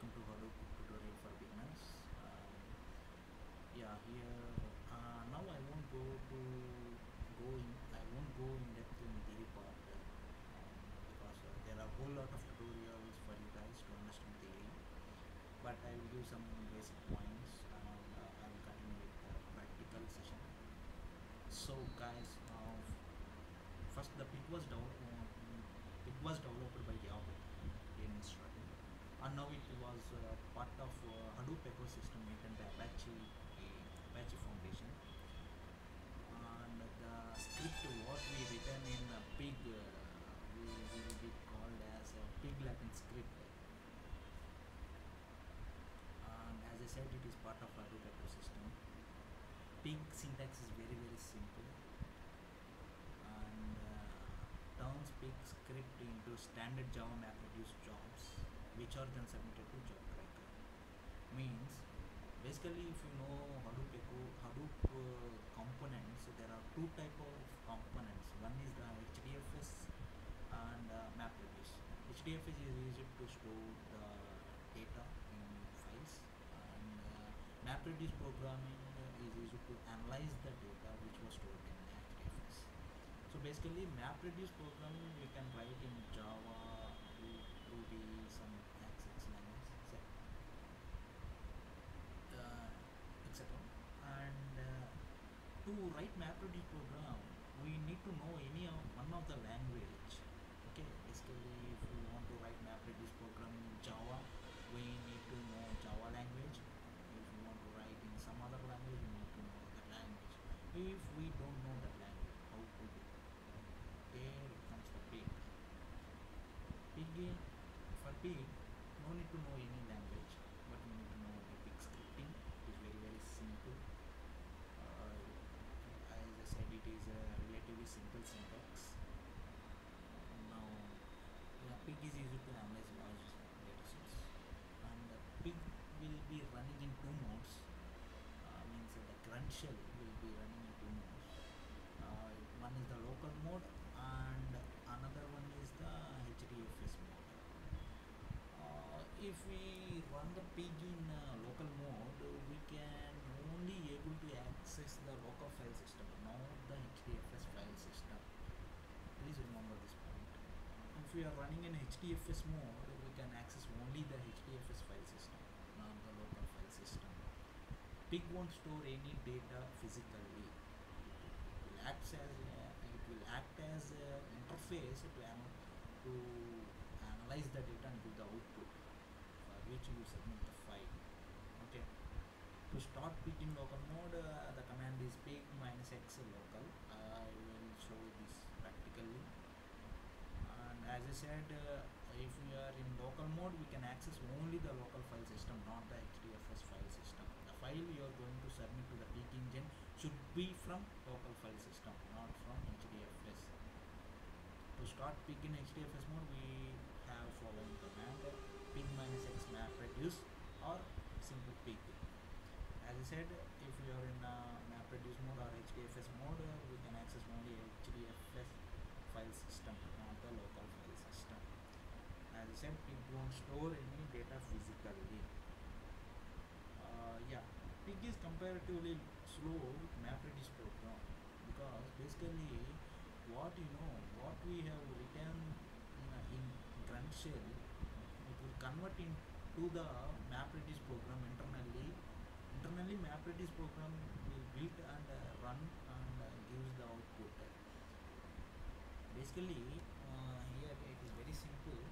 welcome to Hadoop tutorial for beginners. Yeah, here now I won't go in depth in theory part because there are a whole lot of tutorials for you guys to understand theory. But I will give some basic points and I will continue with the practical session. So, guys, first the pig was developed by Yahoo in Israel, and now it was part of Hadoop ecosystem maintained by Apache Foundation. And the script what we written in pig will be called as a pig Latin script. And as I said, it is part of Hadoop ecosystem. Pig syntax is very simple and turns pig script into standard Java MapReduce jobs, which are then submitted to job tracker. Means basically, if you know Hadoop components, there are two type of components. One is the HDFS and MapReduce. HDFS is used to store the data in files, and MapReduce programming is used to analyze the data which was stored in HDFS. So basically, MapReduce programming we can write in Java to be some access language, etc. And to write MapReduce program, we need to know one of the language. Okay, basically, if we want to write MapReduce program in Java, we need to know Java language. If we want to write in some other language, we need to know that language. If we don't know that language, how to do? There comes the pig. For pig, no need to know any language, but we need to know the pig scripting. It is very simple. As I said, it is a relatively simple syntax. Now, pig is used to analyze large data sets, and pig will be running in two modes. Means the grunt shell will be running in two modes. One is the local mode, and another one is the HDFS mode. If we run the pig in local mode, we can only able to access the local file system, not the HDFS file system. Please remember this point. If we are running in HDFS mode, we can access only the HDFS file system, not the local file system. Pig won't store any data physically. It will act as an interface to analyze the data and give the output, for which you submit the file. Okay. To start pig in local mode, the command is pig -x local. I will show this practically. And as I said, if we are in local mode, we can access only the local file system, not the HDFS file system. The file you are going to submit to the pig engine should be from local file system, not from HDFS. To start pig in HDFS mode, we have following command: pig -x MapReduce or simple pig. As I said, if we are in MapReduce mode or HDFS mode, we can access only HDFS file system, not the local file system. As I said, pig won't store any data physically. Pig is comparatively slow with MapReduce program, because basically what we have written in grunt shell, it will convert into the MapReduce program internally. Internally, MapReduce program will build and run and gives the output. Basically, here it is very simple.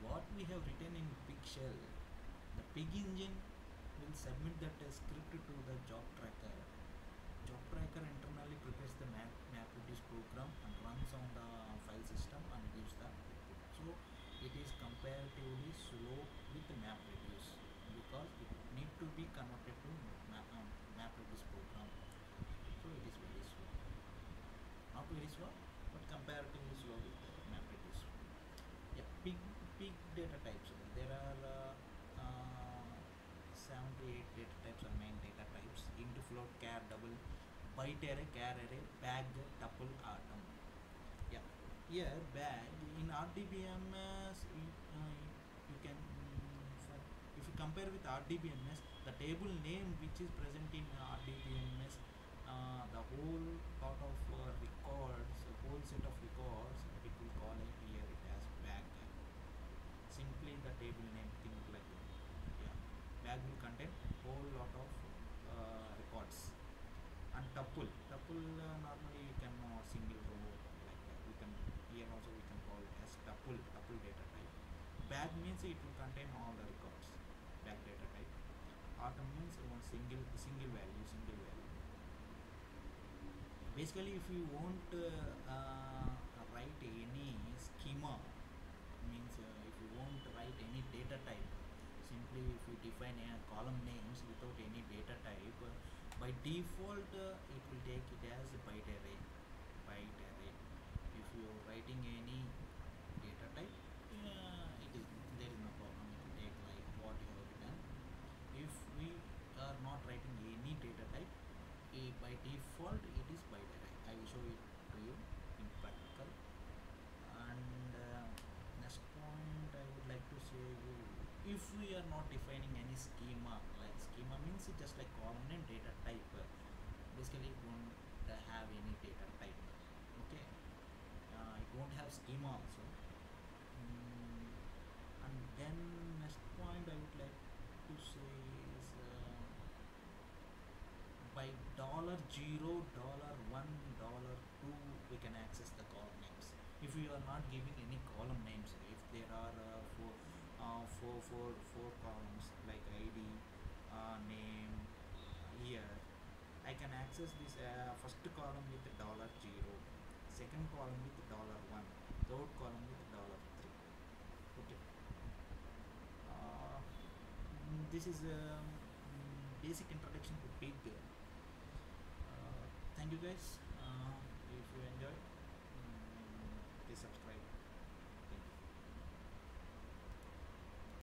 What we have written in pig shell, the pig engine will submit that script to the job tracker. Job tracker internally prepares the MapReduce program and runs on the file system and gives the output. So it is comparatively slow with MapReduce, because it need to be converted to MapReduce program. So it is very slow. Not very slow, but comparatively slow with MapReduce. Pig data types. There are 7 to 8 data types or main data types: int, float, char, double, byte array, char array, bag, tuple, atom. Here bag in RDBMS, you can if you compare with RDBMS, the table name which is present in RDBMS, the whole part of records, a whole set of records, it will call it here it as bag. Simply the table name, think like that. Yeah, bag will contain whole lot of records. And tuple normally you can single row like that. We can here also we can call it as tuple data type. Bag means it will contain all the records, bag data type. Atom means one single value. Basically, if you want write any schema, means if you won't write any data type, simply if you define a column names without any data type, by default it will take it as byte array. If you are writing any data type, it is there is no problem, it will take like what you have written. If we are not writing any data type, by default it is byte array. I will show it to you in practical. And next point I would like to say you, if we are not defining any schema, like schema means it just like column name data type, basically it won't have any data type. Okay, it won't have schema also. And then next point I would like to say is by $0, $1, $2 we can access the column names. If we are not giving any column names, if there are four columns like ID, name, year, I can access this first column with $0, second column with $1, third column with $3. Okay. This is a basic introduction to Pig. Thank you guys. If you enjoyed,